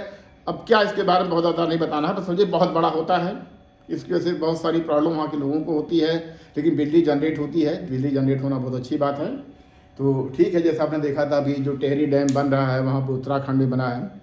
अब क्या इसके बारे में बहुत ज़्यादा नहीं बताना है, तो समझिए बहुत बड़ा होता है। इसकी वजह से बहुत सारी प्रॉब्लम वहाँ के लोगों को होती है, लेकिन बिजली जनरेट होती है। बिजली जनरेट होना बहुत अच्छी बात है। तो ठीक है, जैसा आपने देखा था अभी जो टेहरी डैम बन रहा है, वहाँ पर उत्तराखंड में बना है,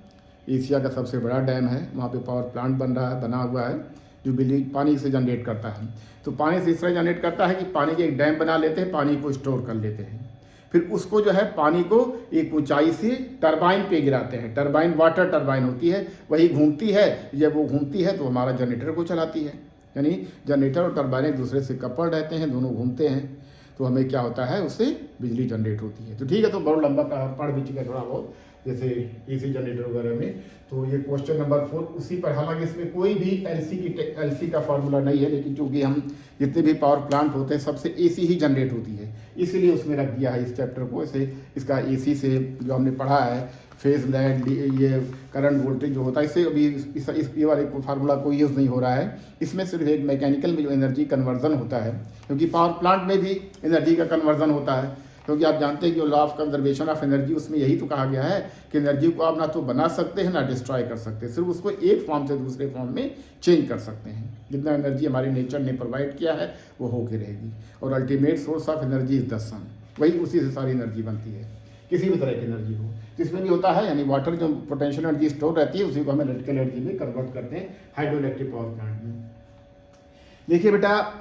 एशिया का सबसे बड़ा डैम है। वहाँ पे पावर प्लांट बना हुआ है, जो बिजली पानी से जनरेट करता है। तो पानी से इस तरह जनरेट करता है कि पानी के एक डैम बना लेते हैं, पानी को स्टोर कर लेते हैं, फिर उसको जो है पानी को एक ऊंचाई से टरबाइन पे गिराते हैं। टरबाइन वाटर टरबाइन होती है, वही घूमती है। जब वो घूमती है तो हमारा जनरेटर को चलाती है, यानी जनरेटर और टरबाइन एक दूसरे से कपल रहते हैं, दोनों घूमते हैं। तो हमें क्या होता है, उससे बिजली जनरेट होती है। तो ठीक है, तो बहुत लंबा पढ़ भी चुके थोड़ा बहुत, जैसे एसी जनरेटर वगैरह में। तो ये क्वेश्चन नंबर 4 उसी पर, हालांकि इसमें कोई भी एलसी का फार्मूला नहीं है, लेकिन चूंकि हम जितने भी पावर प्लांट होते हैं सबसे एसी ही जनरेट होती है, इसीलिए उसमें रख दिया है इस चैप्टर को। इसे इसका एसी से जो हमने पढ़ा है, फेज लैग, ये करंट वोल्टेज जो होता है, इससे अभी इस ये वाले फार्मूला को यूज़ नहीं हो रहा है। इसमें सिर्फ एक मैकेनिकल में जो एनर्जी कन्वर्जन होता है, क्योंकि पावर प्लांट में भी एनर्जी का कन्वर्जन होता है, क्योंकि आप जानते हैं कि law of conservation of energy, उसमें यही तो कहा गया है कि एनर्जी को आप ना तो बना सकते हैं ना डिस्ट्रॉय कर सकते हैं, सिर्फ उसको एक फॉर्म से दूसरे फॉर्म में चेंज कर सकते हैं। जितना एनर्जी हमारे नेचर ने प्रोवाइड किया है वो होके रहेगी, और ultimate source of energy is the sun, वही उसी से सारी एनर्जी बनती है, किसी भी तरह की एनर्जी हो। तो इसमें भी होता है, यानी वाटर जो पोटेंशियल एनर्जी स्टोर रहती है उसी को हम इलेक्ट्रिकल एनर्जी में कन्वर्ट करते हैं हाइड्रो इलेक्ट्रिक पावर प्लांट में। देखिए बेटा,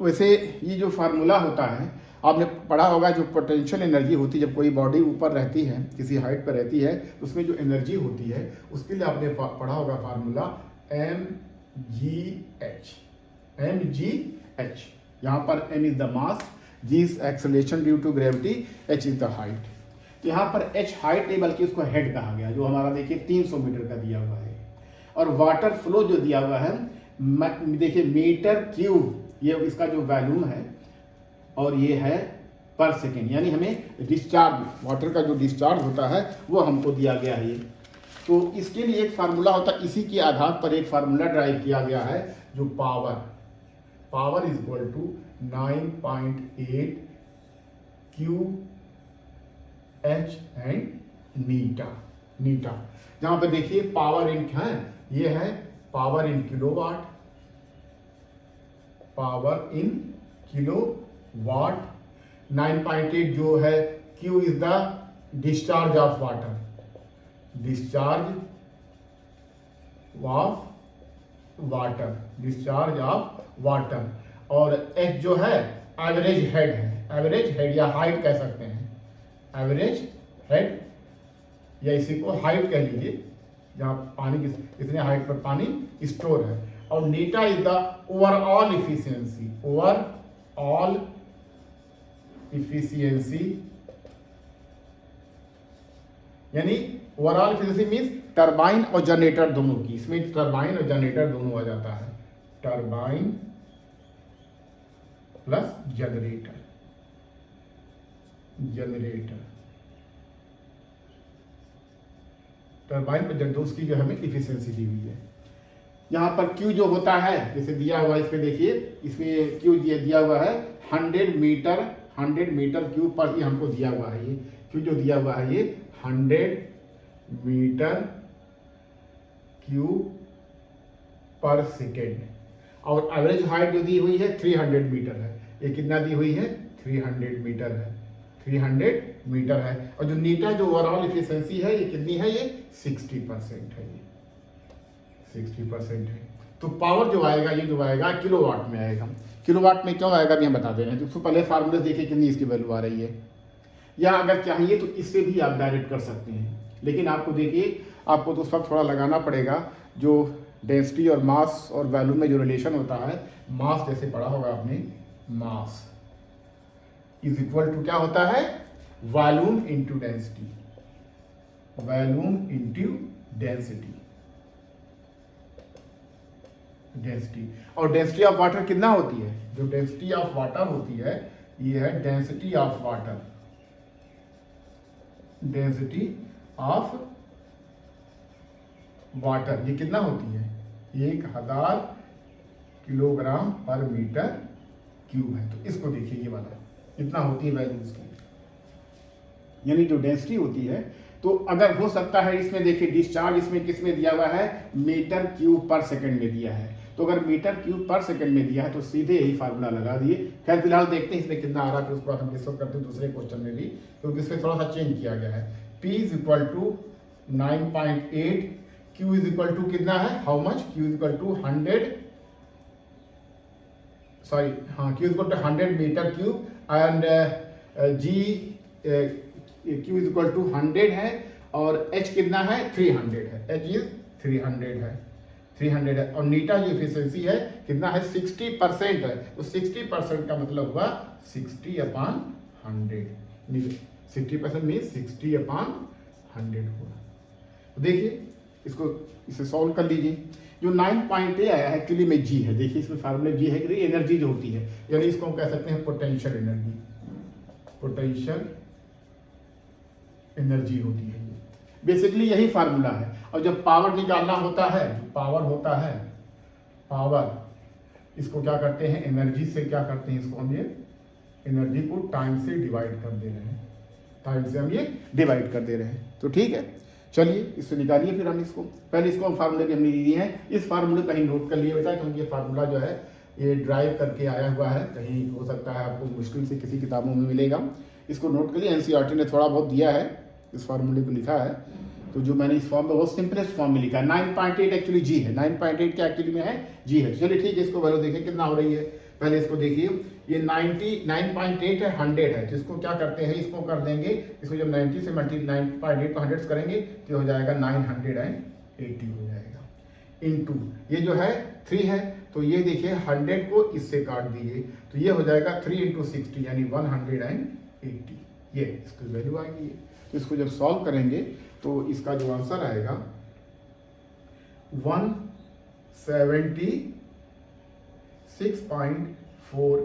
वैसे ये जो फार्मूला होता है आपने पढ़ा होगा, जो पोटेंशियल एनर्जी होती है, जब कोई बॉडी ऊपर रहती है, किसी हाइट पर रहती है, तो उसमें जो एनर्जी होती है उसके लिए आपने पढ़ा होगा फार्मूला mgh। यहाँ पर m is the mass, g is acceleration due to gravity, h is the height. तो यहाँ पर h हाइट नहीं बल्कि उसको हेड कहा गया, जो हमारा देखिए 300 मीटर का दिया हुआ है। और वाटर फ्लो जो दिया हुआ है, देखिए मीटर क्यूब, ये इसका जो वॉल्यूम है, और ये है पर सेकेंड, यानी हमें डिस्चार्ज, वाटर का जो डिस्चार्ज होता है वो हमको दिया गया है। तो इसके लिए एक फार्मूला होता है, इसी के आधार पर एक फार्मूला ड्राइव किया गया है, जो power is equal to 9.8 QH and नीटा। जहां पे देखिए पावर इन है, ये है power in kilowatt, power in kilowatt. 9.8 जो है, Q is the discharge of water, और H जो है एवरेज हेड है, एवरेज हेड या हाइट कह सकते हैं, एवरेज हेड या इसी को हाइट कह लीजिए, जहां पानी कितने हाइट पर पानी स्टोर है। और नीटा इज द ओवरऑल इफिशियंसी, यानी ओवरऑल इफिशियंसी मींस टरबाइन और जनरेटर दोनों की, इसमें टरबाइन और जनरेटर दोनों आ जाता है, टरबाइन प्लस जनरेटर। टरबाइन पर जनरेटर, उसकी जो हमें इफिशियंसी दी हुई है। यहाँ पर Q जो होता है, जैसे दिया हुआ है इसमें, देखिए इसमें Q दिया हुआ है 100 मीटर क्यूब पर, ये हमको दिया हुआ है, ये Q जो दिया हुआ है ये 100 मीटर क्यूब पर सेकेंड। और एवरेज हाइट जो दी हुई है 300 मीटर है, ये कितना दी हुई है, 300 मीटर है, 300 मीटर है। और जो नीटा जो ओवरऑल इफिशियंसी है ये कितनी है, ये 60% है, ये 60% है। तो पावर जो आएगा, ये जो आएगा किलोवाट में आएगा। किलोवाट में क्यों आएगा भी हम बता दे रहे हैं। तो पहले फार्मूले देखिए कितनी इसकी वैल्यू आ रही है, या अगर चाहिए तो इससे भी आप डायरेक्ट कर सकते हैं, लेकिन आपको देखिए, आपको तो उस वक्त थोड़ा लगाना पड़ेगा, जो डेंसिटी और मास और वैल्यूम में जो रिलेशन होता है, मास जैसे पढ़ा होगा आपने, मास इज इक्वल टू क्या होता है, वॉल्यूम इंटू डेंसिटी, और डेंसिटी ऑफ वाटर कितना होती है, जो डेंसिटी ऑफ वाटर होती है ये है डेंसिटी ऑफ वाटर, ये कितना होती है, 1000 किलोग्राम पर मीटर क्यूब है। तो इसको देखिए, ये वाला कितना होती है वैल्यू इसकी, यानी जो डेंसिटी होती है। तो अगर हो सकता है इसमें देखिए डिस्चार्ज इसमें किसमें दिया हुआ है, मीटर क्यूब पर सेकंड में दिया है। तो अगर मीटर क्यूब पर सेकंड में दिया है तो सीधे यही फार्मूला लगा दिए। खैर फिलहाल देखते हैं इसमें कितना आ रहा है, फिर उसके बाद हम डिस्कस करते हैं दूसरे क्वेश्चन में भी, क्योंकि इसमें थोड़ा सा चेंज किया गया है। P is equal to 9.8, Q is equal to कितना है, how much, Q is equal to 100 metre cube, and Q is equal to 100 है, और H कितना है, 300 है, H इज 300 है। 300 है, और नीटा जो एफिशिएंसी है कितना है 60% है, तो 60% का मतलब हुआ 60/100, 60% मीन 60/100 हुआ। तो देखिए इसको इसे सॉल्व कर लीजिए। जो 9.8 आया है एक्चुअली में जी है, देखिए इसमें फार्मूला जी है कि एनर्जी जो होती है, यानी इसको हम कह सकते हैं पोटेंशियल एनर्जी, पोटेंशियल एनर्जी होती है, बेसिकली यही फार्मूला है। और जब पावर निकालना होता है, पावर होता है, पावर इसको क्या करते हैं, एनर्जी से क्या करते हैं, इसको हम ये एनर्जी को टाइम से डिवाइड कर दे रहे हैं, टाइम से हम ये डिवाइड कर दे रहे हैं। तो ठीक है, चलिए इससे निकालिए फिर हम इसको, पहले इसको हम फार्मूले की हमने दी है, इस फार्मूले कहीं नोट कर लिए बेटा, क्योंकि ये फार्मूला जो है ये ड्राइव करके आया हुआ है, कहीं हो सकता है आपको मुश्किल से किसी किताबों में मिलेगा। इसको नोट कर लिए, एनसीईआरटी ने थोड़ा बहुत दिया है, इस फार्मूले को लिखा है, तो जो मैंने इस फॉर्म में बहुत सिंपलेस्ट फॉर्म में लिखा है। 9.8 एक्चुअली जी है, 9.8 क्या एक्चुअली में है, जी है। चलिए ठीक है, इसको वैल्यू देखिए कितना हो रही है, पहले इसको देखिए, ये 99.8 है, 100 है, तो इसको क्या करते हैं, इसको कर देंगे, इसको जब 90 से 9.8 को 100 करेंगे तो हो जाएगा 980 हो जाएगा, इनटू ये जो है 3 है, तो ये देखिए 100 को इससे काट दीजिए, तो ये हो जाएगा 3 × 60 यानी 180, ये इसकी वैल्यू आएगी। तो इसको जब सॉल्व करेंगे तो इसका जो आंसर आएगा 176.4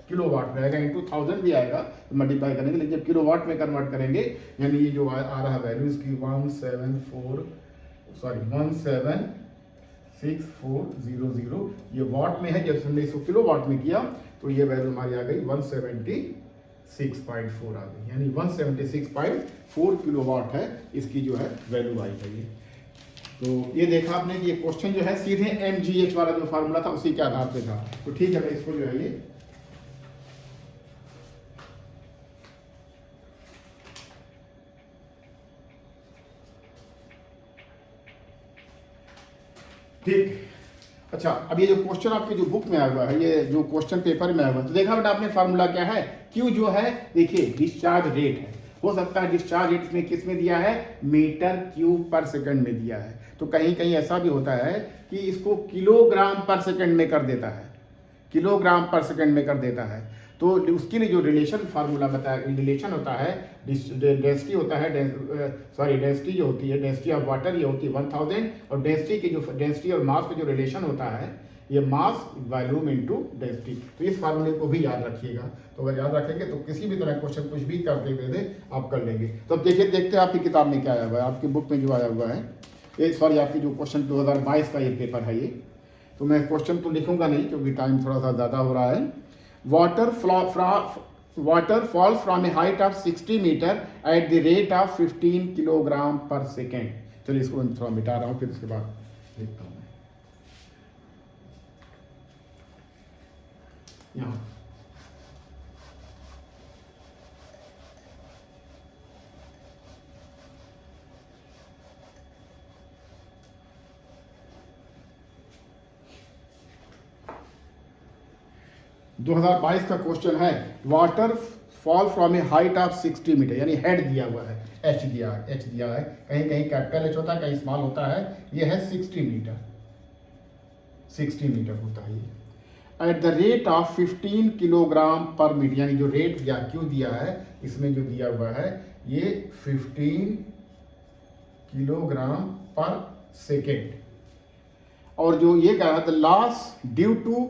किलोवाट रहेगा, इंटू 1000 भी आएगा तो मल्टीप्लाई करेंगे, लेकिन जब किलोवाट में कन्वर्ट करेंगे यानी ये जो आ रहा वैल्यू इसकी 176,400, ये वाट में है, जब हमने इसको किलोवाट में किया तो ये वैल्यू हमारी आ गई 176.4 आ गई, यानी 176.4 किलोवाट है इसकी जो है वैल्यू आई है ये। तो ये देखा आपने कि ये क्वेश्चन जो है सीधे mgh वाला जो फार्मूला था उसी के आधार पे था। तो ठीक है, मैं इसको जो है ये ठीक। अच्छा, अब ये जो क्वेश्चन आपके जो बुक में आया हुआ है, ये जो क्वेश्चन पेपर में आया हुआ है, तो देखा बेटा आपने फार्मूला क्या है, Q जो है देखिए डिस्चार्ज रेट है, हो सकता है डिस्चार्ज रेट इसमें किस में दिया है, मीटर क्यूब पर सेकंड में दिया है, तो कहीं कहीं ऐसा भी होता है कि इसको किलोग्राम पर सेकंड में कर देता है, किलोग्राम पर सेकंड में कर देता है। तो उसके लिए जो रिलेशन फार्मूला बताया, रिलेशन होता है, डेंसिटी होता है, डेंसिटी जो होती है, डेंसिटी ऑफ वाटर ये होती है 1000, और डेंसिटी की जो डेंसिटी और मास का जो रिलेशन होता है ये मास वॉल्यूम इनटू डेंसिटी। तो इस फार्मूले को भी याद रखिएगा, तो अगर याद रखेंगे तो किसी भी तरह क्वेश्चन कुछ भी करके दे दे आप कर लेंगे। तो अब देखिए, देखते हैं आपकी किताब में क्या आया हुआ है, आपकी बुक में जो आया हुआ है, ये सॉरी आपकी जो क्वेश्चन 2022 का ये पेपर है ये, तो मैं क्वेश्चन तो लिखूंगा नहीं क्योंकि टाइम थोड़ा सा ज़्यादा हो रहा है। Water falls from a height of 60 meter at the rate of 15 kilogram पर सेकेंड। चलिए इसको मैं थोड़ा मिटा रहा हूँ, फिर उसके बाद देखता हूँ यहाँ। – 2022 का क्वेश्चन है, water fall from a height of 60 metre, यानी हेड दिया हुआ है, एच दिया है, कहीं कहीं कैपिटल एच होता है, कहीं स्मॉल होता है, ये है 60 मीटर, 60 मीटर होता है ये, at the rate of 15 kilogram पर मीटर, यानी जो रेट दिया क्यों दिया है, इसमें जो दिया हुआ है ये 15 किलोग्राम पर सेकेंड, और जो ये कह रहा था loss due to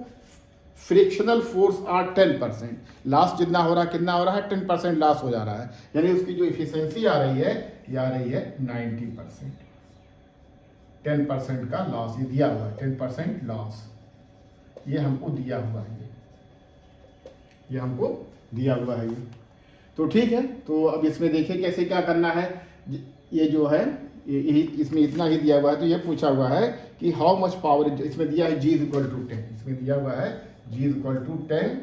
frictional force are 10%, loss जितना हो रहा है, कितना हो रहा है, 10% लॉस हो जा रहा है, यानी उसकी जो इफिशियंसी आ रही है ये आ रही है 90%, 10% का लॉस ये दिया हुआ है, 10% लॉस ये हमको दिया हुआ है, ये हमको दिया हुआ है ये। तो ठीक है, तो अब इसमें देखिए कैसे क्या करना है, ये जो है यही इसमें इतना ही दिया हुआ है, तो ये पूछा हुआ है कि हाउ मच पावर, इसमें दिया है G = 10, इसमें दिया हुआ है G = 10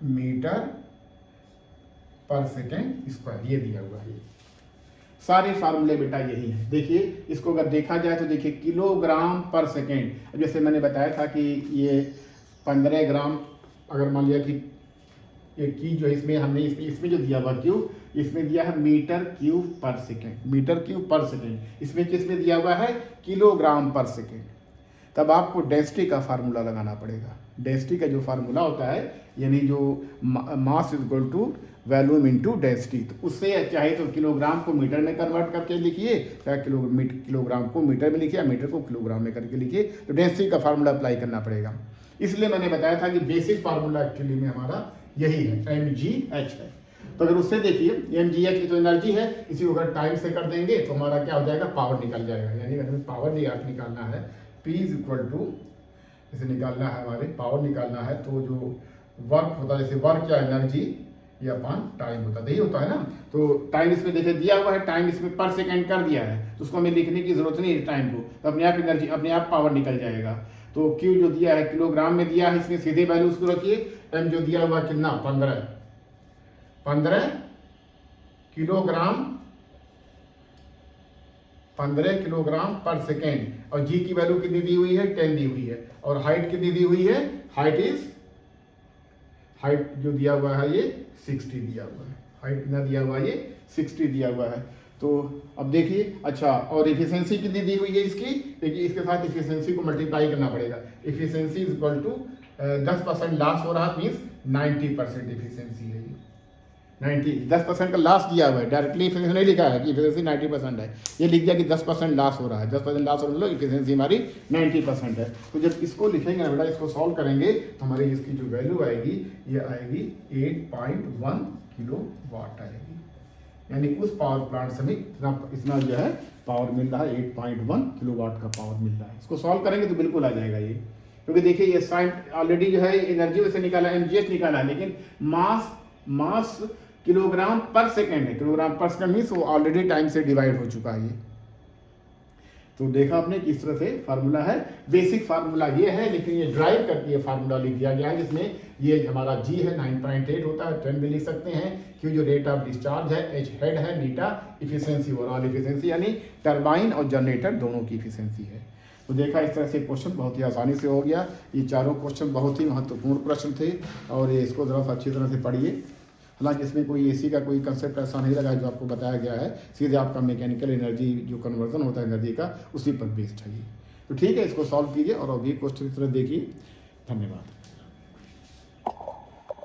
मीटर पर सेकेंड स्क्वायर, ये दिया हुआ है। सारे फार्मूले बेटा यही है, देखिए इसको अगर देखा जाए तो देखिए किलोग्राम पर सेकेंड, अब जैसे मैंने बताया था कि ये 15 ग्राम, अगर मान लिया कि ये की जो इसमें हमने इसमें जो दिया हुआ क्यू इसमें दिया है मीटर क्यूब पर सेकेंड, मीटर क्यूब पर सेकेंड, इसमें किसमें दिया हुआ है किलोग्राम पर सेकेंड। तब आपको डेंसिटी का फार्मूला लगाना पड़ेगा। डेंसिटी का जो फार्मूला होता है यानी जो mass is equal to volume into density, तो उससे चाहे तो किलोग्राम को मीटर में कन्वर्ट करके लिखिए, या किलोग्राम को मीटर में लिखिए, या मीटर को किलोग्राम में करके लिखिए, तो डेंसिटी का फार्मूला अप्लाई करना पड़ेगा। इसलिए मैंने बताया था कि बेसिक फार्मूला एक्चुअली में हमारा यही है, mgh है। तो अगर उससे देखिए mgh की तो एनर्जी है, इसी को अगर टाइम से कर देंगे तो हमारा क्या हो जाएगा, पावर निकल जाएगा। यानी अगर हमें पावर निकालना है, P इज इक्वल टू, इसे निकालना है, हमारे पावर निकालना है, तो जो वर्क होता है, जैसे वर्क या एनर्जी ये अपन टाइम होता है, यही होता है ना। तो टाइम इसमें देखिए दिया हुआ है, टाइम इसमें पर सेकंड कर दिया है, तो उसको हमें लिखने की जरूरत नहीं है टाइम को, तो अपने आप एनर्जी, अपने आप पावर निकल जाएगा। तो Q जो दिया है किलोग्राम में दिया है, इसमें सीधे वैल्यू उसको रखिए। M जो दिया हुआ कितना, 15 किलोग्राम, 15 किलोग्राम पर सेकेंड, और G की वैल्यू कितनी दी हुई है, 10 दी हुई है, और हाइट कितनी दी हुई है, हाइट जो दिया हुआ है ये 60 दिया हुआ है, हाइट कितना दिया हुआ है, ये 60 दिया हुआ है। तो अब देखिए, अच्छा, और इफिशियंसी कितनी दी हुई है इसकी, देखिए इसके साथ इफिशियंसी को मल्टीप्लाई करना पड़ेगा। Efficiency is equal to 10% loss हो रहा है, मीन्स 90% इफिशियंसी है ये, 10% का लॉस दिया हुआ है, डायरेक्टली इफिशियंसी नहीं लिखा है कि इफिशियंसी 90% है, ये लिख दिया कि 10% लॉस हो रहा है, 10% लॉस हो रहा है, इफिशियंसी हमारी 90% है। तो जब इसको लिखेंगे ना बेटा, इसको सॉल्व करेंगे तो हमारी इसकी जो वैल्यू आएगी, ये आएगी 8.1 किलो वाट आएगी। यानी उस पावर प्लांट से हमें इतना जो है पावर मिल रहा है, 8.1 किलो वाट का पावर मिल रहा है। इसको सॉल्व करेंगे तो बिल्कुल आ जाएगा ये, क्योंकि देखिए ये साइन ऑलरेडी जो है एनर्जी वैसे निकाला, mgh निकाला है, लेकिन मास किलोग्राम पर सेकेंड है, किलोग्राम पर सेकेंड मीन्स वो ऑलरेडी टाइम से डिवाइड हो चुका है ये। तो देखा आपने किस तरह से फार्मूला है, बेसिक फार्मूला ये है, लेकिन ये ड्राइव करके ये फार्मूला लिख दिया गया है, जिसमें ये हमारा G है 9.8 होता है, 10 भी लिख सकते हैं, Q जो रेट ऑफ डिस्चार्ज है, H हेड है, नीटा इफिशियंसी, ओवरऑल इफिशियंसी यानी टरबाइन और जनरेटर दोनों की इफिशियंसी है। तो देखा इस तरह से क्वेश्चन बहुत ही आसानी से हो गया। ये चारों क्वेश्चन बहुत ही महत्वपूर्ण प्रश्न थे, और ये इसको ज़रा सा अच्छी तरह से पढ़िए। हालांकि इसमें कोई एसी का कोई कंसेप्ट ऐसा नहीं लगा जो आपको बताया गया है, सीधे आपका मैकेनिकल एनर्जी जो कन्वर्जन होता है एनर्जी का, उसी पर बेस्ड है ये। तो ठीक है, इसको सॉल्व कीजिए और अभी क्वेश्चन की तरह देखिए। धन्यवाद।